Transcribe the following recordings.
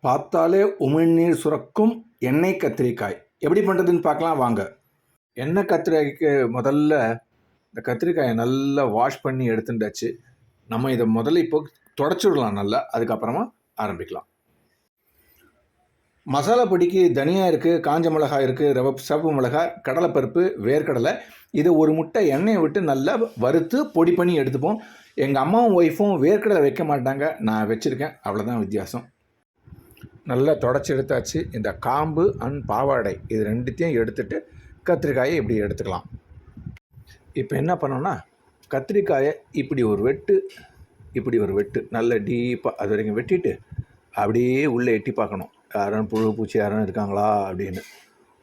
பார்த்தாலே உமிழ்நீர் சுரக்கும் எண்ணெய் கத்திரிக்காய் எப்படி பண்ணுறதுன்னு பார்க்கலாம் வாங்க. எண்ணெய் கத்திரிக்காய்க்கு முதல்ல இந்த கத்திரிக்காயை நல்லா வாஷ் பண்ணி எடுத்துட்டாச்சு. நம்ம இதை முதல்ல இப்போ தொடச்சி விடலாம் நல்லா, அதுக்கப்புறமா ஆரம்பிக்கலாம். மசாலா பொடிக்கு தனியா இருக்குது, காஞ்ச மிளகாய் இருக்குது, சிவப்பு மிளகாய், கடலைப்பருப்பு, வேர்க்கடலை. இதை ஒரு முட்டை எண்ணெயை விட்டு நல்லா வறுத்து பொடி பண்ணி எடுத்துப்போம். எங்கள் அம்மாவும் ஒய்ஃபும் வேர்க்கடலை வைக்க மாட்டாங்க, நான் வச்சுருக்கேன், அவ்வளோதான் வித்தியாசம். நல்லா தொடச்சி எடுத்தாச்சு. இந்த காம்பு அண்ட் பாவாடை இது ரெண்டுத்தையும் எடுத்துகிட்டு கத்திரிக்காயை இப்படி எடுத்துக்கலாம். இப்போ என்ன பண்ணோன்னா, கத்திரிக்காயை இப்படி ஒரு வெட்டு, இப்படி ஒரு வெட்டு, நல்ல டீப்பாக அது வரைக்கும் வெட்டிட்டு அப்படியே உள்ளே எட்டி பார்க்கணும், யாரும் புழு பூச்சி யாரும் இருக்காங்களா அப்படின்னு.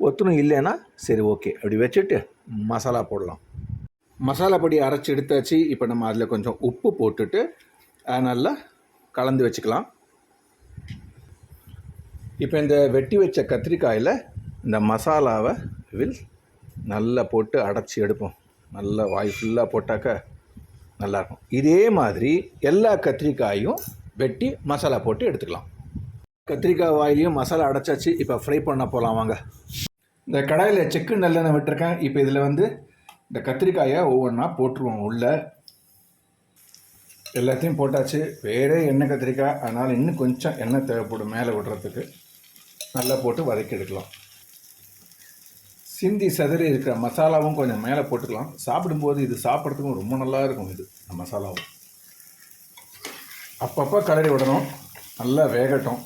ஒத்தனும் இல்லைன்னா சரி ஓகே, அப்படி வச்சுட்டு மசாலா போடலாம். மசாலா பொடி அரைச்சி எடுத்தாச்சு. இப்போ நம்ம அதில் கொஞ்சம் உப்பு போட்டுட்டு நல்லா கலந்து வச்சுக்கலாம். இப்போ இந்த வெட்டி வச்ச கத்திரிக்காயில் இந்த மசாலாவை நல்லா போட்டு அடைச்சி எடுப்போம். நல்லா வாய் ஃபுல்லாக போட்டாக்க நல்லாயிருக்கும். இதே மாதிரி எல்லா கத்திரிக்காயும் வெட்டி மசாலா போட்டு எடுத்துக்கலாம். கத்திரிக்காய் வாயிலையும் மசாலா அடைச்சாச்சு. இப்போ ஃப்ரை பண்ண போகலாம் வாங்க. இந்த கடாயில் செக்கு நல்லெண்ணெய் விட்டுருக்கேன். இப்போ இதில் இந்த கத்திரிக்காயை ஒவ்வொன்றா போட்டுருவோம். உள்ளே எல்லாத்தையும் போட்டாச்சு. வேறே எண்ணெய் கத்திரிக்காய், அதனால் இன்னும் கொஞ்சம் எண்ணெய் தேவைப்படும் மேலே விடுறதுக்கு. நல்லா போட்டு வதக்கி எடுக்கலாம். சிந்தி சதுரி இருக்கிற மசாலாவும் கொஞ்சம் மேலே போட்டுக்கலாம். சாப்பிடும்போது இது சாப்பிட்றதுக்கும் ரொம்ப நல்லா இருக்கும். இது மசாலாவும் அப்பப்போ கலரி விடணும், நல்லா வேகட்டும்.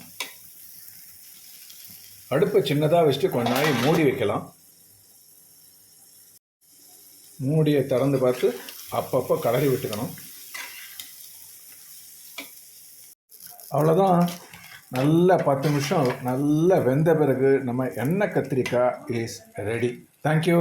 அடுப்பை சின்னதாக வச்சுட்டு கொஞ்ச நாளைக்கு மூடி வைக்கலாம். மூடியை திறந்து பார்த்து அப்பப்போ கலரி விட்டுக்கணும். அவ்வளோதான். நல்லா 10 நிமிஷம் நல்லா வெந்த பிறகு நம்ம எண்ணெய் கத்திரிக்காய் இஸ் ரெடி. தேங்க்யூ.